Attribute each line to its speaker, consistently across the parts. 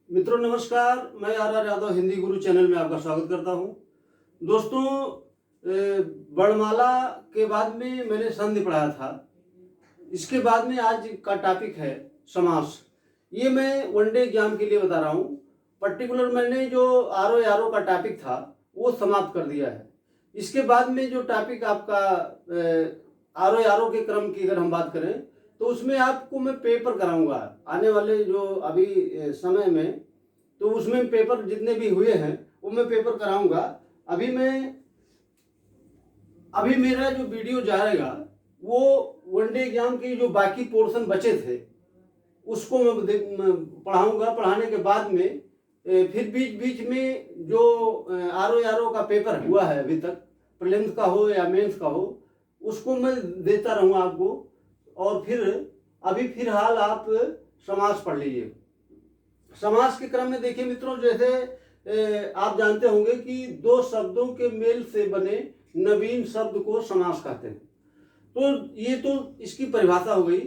Speaker 1: मित्रों नमस्कार, मैं are Yadav Hindi Guru channel में आपका स्वागत करता हूं। दोस्तों, वर्णमाला के बाद में मैंने संधि पढ़ाया था। इसके बाद में आज का टॉपिक है समास। ये मैं वनडे एग्जाम के लिए बता रहा हूं। पर्टिकुलर मैंने जो आरो का टॉपिक था वो समाप्त कर दिया है। इसके बाद में जो टॉपिक आपका आरो के क्रम की अगर हम बात करें तो उसमें आपको मैं पेपर कराऊंगा आने वाले जो अभी समय में। तो उसमें पेपर जितने भी हुए हैं वो मैं पेपर कराऊंगा। अभी मेरा जो वीडियो जाएगा वो वनडे एग्जाम के जो बाकी पोर्शन बचे थे उसको मैं पढ़ाऊंगा। पढ़ाने के बाद में फिर बीच बीच में जो आरो का पेपर हुआ है अभी तक, प्रीलिम्स का हो या मेंस का हो, उसको मैं देता रहूँगा आपको। और फिर अभी फिलहाल आप समास पढ़ लीजिए। समास के क्रम में देखिए मित्रों, जैसे आप जानते होंगे कि दो शब्दों के मेल से बने नवीन शब्द को समास कहते हैं। तो ये तो इसकी परिभाषा हो गई।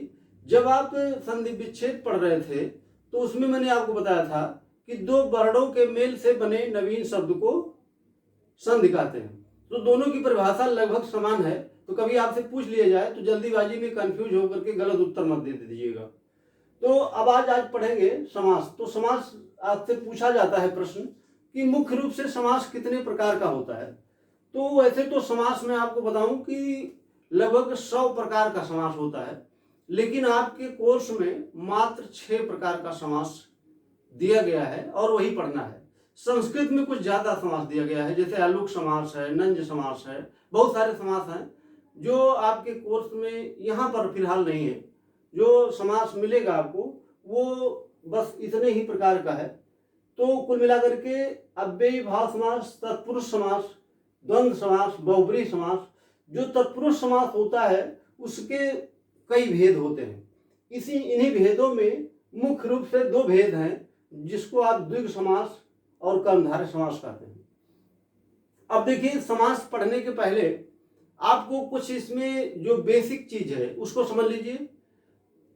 Speaker 1: जब आप संधि विच्छेद पढ़ रहे थे तो उसमें मैंने आपको बताया था कि दो वर्णों के मेल से बने नवीन शब्द को संधि कहते हैं। तो दोनों की परिभाषा लगभग समान है। तो कभी आपसे पूछ लिया जाए तो जल्दीबाजी में कंफ्यूज होकर के गलत उत्तर मत दे दीजिएगा। तो अब आज पढ़ेंगे समास। तो समास आपसे पूछा जाता है प्रश्न कि मुख्य रूप से समास कितने प्रकार का होता है। तो वैसे तो समास में आपको बताऊं कि लगभग 100 प्रकार का समास होता है, लेकिन आपके कोर्स में मात्र 6 प्रकार का समास दिया गया है और वही पढ़ना है। संस्कृत में कुछ ज्यादा समास दिया गया है, जैसे आलूक समास है, नंज समास है, बहुत सारे समास हैं जो आपके कोर्स में यहाँ पर फिलहाल नहीं है। जो समास मिलेगा आपको वो बस इतने ही प्रकार का है। तो कुल मिलाकर के अव्ययी भाव समास, तत्पुरुष समास, द्वंद्व समास, बहुब्रीहि समास। जो तत्पुरुष समास होता है उसके कई भेद होते हैं। इन्हीं भेदों में मुख्य रूप से 2 भेद हैं जिसको आप द्विग समास और कर्मधारय समास कहते हैं। अब देखिए, समास पढ़ने के पहले आपको कुछ इसमें जो बेसिक चीज है उसको समझ लीजिए।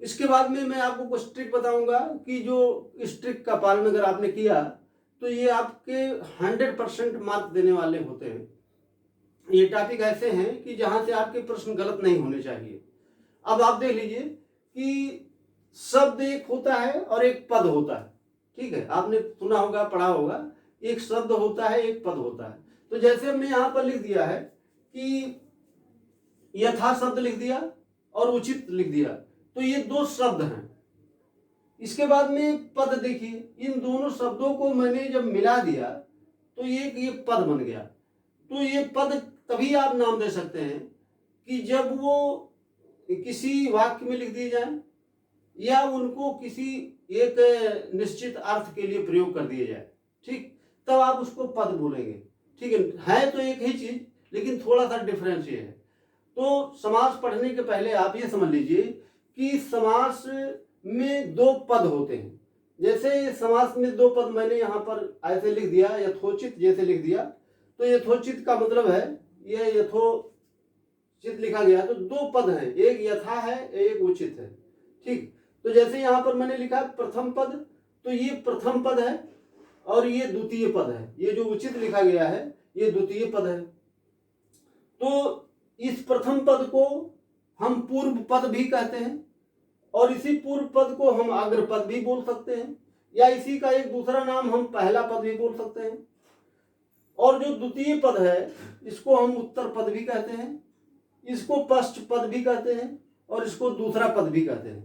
Speaker 1: इसके बाद में मैं आपको कुछ ट्रिक बताऊंगा कि जो इस ट्रिक का पालन अगर आपने किया तो ये आपके 100% मार्क देने वाले होते हैं। ये टॉपिक ऐसे हैं कि जहां से आपके प्रश्न गलत नहीं होने चाहिए। अब आप देख लीजिए कि शब्द एक होता है और एक पद होता है। ठीक है, आपने सुना होगा, पढ़ा होगा, एक शब्द होता है, एक पद होता है। तो जैसे हमने यहां पर लिख दिया है कि यथा शब्द लिख दिया और उचित लिख दिया, तो ये 2 शब्द हैं। इसके बाद में पद देखिए, इन दोनों शब्दों को मैंने जब मिला दिया तो ये पद बन गया। तो ये पद तभी आप नाम दे सकते हैं कि जब वो किसी वाक्य में लिख दिए जाए या उनको किसी एक निश्चित अर्थ के लिए प्रयोग कर दिए जाए। ठीक, तब आप उसको पद बोलेंगे। ठीक है तो एक ही चीज, लेकिन थोड़ा सा डिफरेंस ये है। तो समास पढ़ने के पहले आप ये समझ लीजिए कि समास में 2 पद होते हैं। जैसे समास में 2 पद मैंने यहाँ पर ऐसे लिख दिया, यथोचित जैसे लिख दिया, तो यथोचित का मतलब है ये यथोचित लिखा गया तो 2 पद हैं, एक यथा है, एक उचित है। ठीक, तो जैसे यहाँ पर मैंने लिखा प्रथम पद, तो ये प्रथम पद है और ये द्वितीय पद है। ये जो उचित लिखा गया है ये द्वितीय पद है। तो इस प्रथम पद को हम पूर्व पद भी कहते हैं और इसी पूर्व पद को हम अग्र पद भी बोल सकते हैं, या इसी का एक दूसरा नाम हम पहला पद भी बोल सकते हैं। और जो द्वितीय पद है इसको हम उत्तर पद भी कहते हैं, इसको पश्च पद भी कहते हैं और इसको दूसरा पद भी कहते हैं।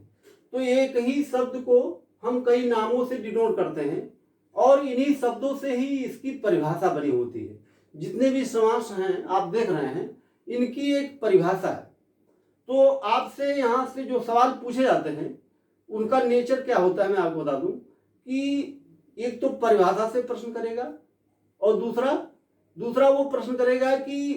Speaker 1: तो एक ही शब्द को हम कई नामों से डिनोट करते हैं और इन्हीं शब्दों से ही इसकी परिभाषा बनी होती है। जितने भी समास हैं आप देख रहे हैं, इनकी एक परिभाषा है। तो आपसे यहाँ से जो सवाल पूछे जाते हैं उनका नेचर क्या होता है मैं आपको बता दूं कि एक तो परिभाषा से प्रश्न करेगा और दूसरा वो प्रश्न करेगा कि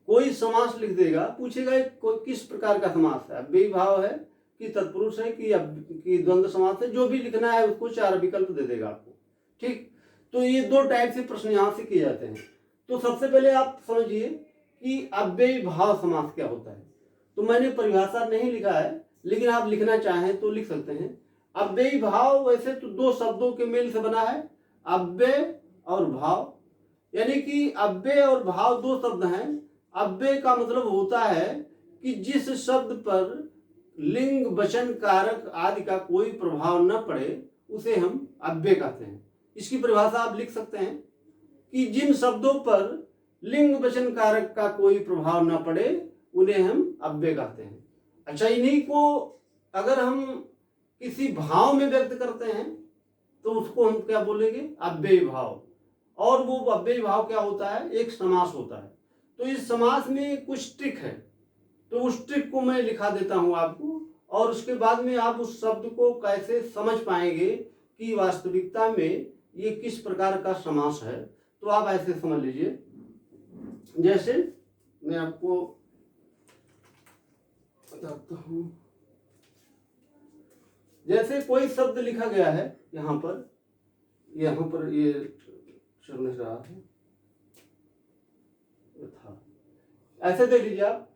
Speaker 1: कोई समास लिख देगा, पूछेगा किस प्रकार का समास है, अव्ययी भाव है कि तत्पुरुष है कि द्वंद्व समास है। जो भी लिखना है उसको 4 विकल्प दे देगा आपको। ठीक, तो ये 2 टाइप से प्रश्न यहाँ से किए जाते हैं। तो सबसे पहले आप समझिए कि अव्ययी भाव समास क्या होता है। तो मैंने परिभाषा नहीं लिखा है, लेकिन आप लिखना चाहें तो लिख सकते हैं। अव्ययी भाव वैसे तो दो शब्दों के मेल से बना है, अव्यय और भाव, यानी कि अव्यय और भाव दो शब्द हैं। अव्यय का मतलब होता है कि जिस शब्द पर लिंग वचन कारक आदि का कोई प्रभाव न पड़े उसे हम अव्यय कहते हैं। इसकी परिभाषा आप लिख सकते हैं कि जिन शब्दों पर लिंग वचन कारक का कोई प्रभाव न पड़े उन्हें हम अव्यय कहते हैं। अच्छा, इन्हीं को अगर हम किसी भाव में व्यक्त करते हैं तो उसको हम क्या बोलेंगे, अव्ययी भाव। और वो अव्ययी भाव क्या होता है, एक समास होता है। तो इस समास में कुछ ट्रिक है, तो उस ट्रिक को मैं लिखा देता हूं आपको, और उसके बाद में आप उस शब्द को कैसे समझ पाएंगे कि वास्तविकता में ये किस प्रकार का समास है। तो आप ऐसे समझ लीजिए, जैसे मैं आपको बताता हूं, जैसे कोई शब्द लिखा गया है यहाँ पर ये चल नहीं रहा है, था ऐसे देख लीजिए आप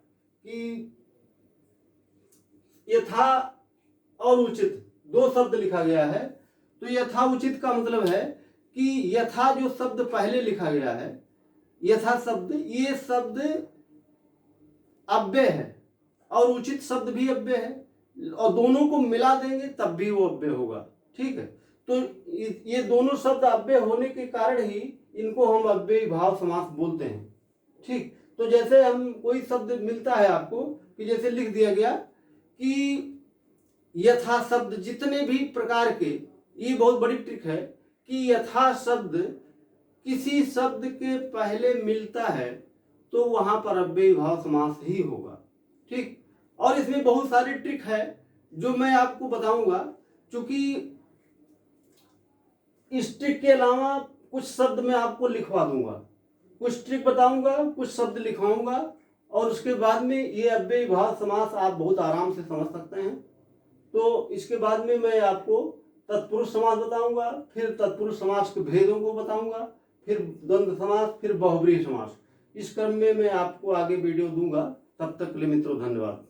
Speaker 1: कि यथा और उचित दो शब्द लिखा गया है। तो यथा उचित का मतलब है कि यथा जो शब्द पहले लिखा गया है, यथा शब्द, ये शब्द अव्यय है और उचित शब्द भी अव्यय है, और दोनों को मिला देंगे तब भी वो अव्यय होगा। ठीक है, तो ये दोनों शब्द अव्यय होने के कारण ही इनको हम अव्ययी भाव समास बोलते हैं। ठीक, तो जैसे हम कोई शब्द मिलता है आपको कि जैसे लिख दिया गया कि यथा शब्द, जितने भी प्रकार के, ये बहुत बड़ी ट्रिक है कि यथा शब्द किसी शब्द के पहले मिलता है तो वहां पर अव्ययी भाव समास ही होगा। ठीक, और इसमें बहुत सारी ट्रिक है जो मैं आपको बताऊंगा, क्योंकि इस ट्रिक के अलावा कुछ शब्द मैं आपको लिखवा दूंगा, कुछ ट्रिक बताऊंगा, कुछ शब्द लिखवाऊंगा, और उसके बाद में ये अव्ययी भाव समास आप बहुत आराम से समझ सकते हैं। तो इसके बाद में मैं आपको तत्पुरुष समास बताऊंगा, फिर तत्पुरुष समास के भेदों को बताऊंगा, फिर द्वंद्व समास, फिर बहुब्रीहि समास। इस क्रम में मैं आपको आगे वीडियो दूंगा। तब तक के लिए मित्रों धन्यवाद।